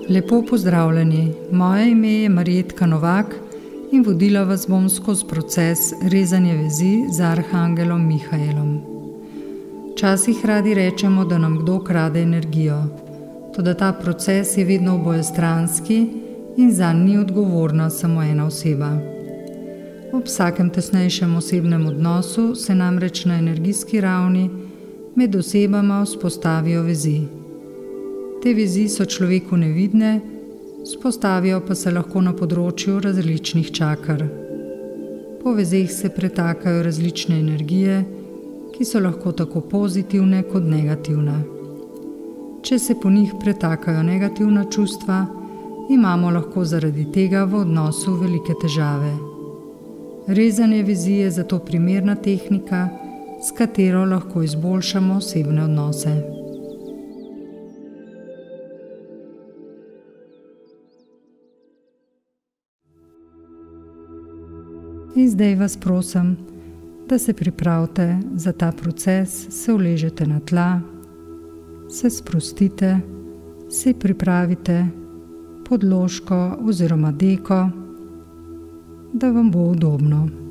Lepo pozdravljeni, moje ime je Marjetka Novak in vodila vas bom skozi proces rezanja vezi z arhangelom Mihaelom. Včasih radi rečemo, da nam kdo krade energijo, toda ta proces je vedno obojestranski in zanj ni odgovorna samo ena oseba. Ob vsakem tesnejšem osebnem odnosu se namreč na energijski ravni med osebama vzpostavijo vezi. Te vezi so človeku nevidne, vzpostavijo pa se lahko na področju različnih čakr. Po vezeh se pretakajo različne energije, ki so lahko tako pozitivne kot negativne. Če se po njih pretakajo negativna čustva, imamo lahko zaradi tega v odnosu velike težave. Rezanje vezi je zato primerna tehnika, s katero lahko izboljšamo osebne odnose. In zdaj vas prosim, da se pripravite za ta proces, se uležete na tla, se sprostite, se pripravite podložko oziroma deko, da vam bo udobno.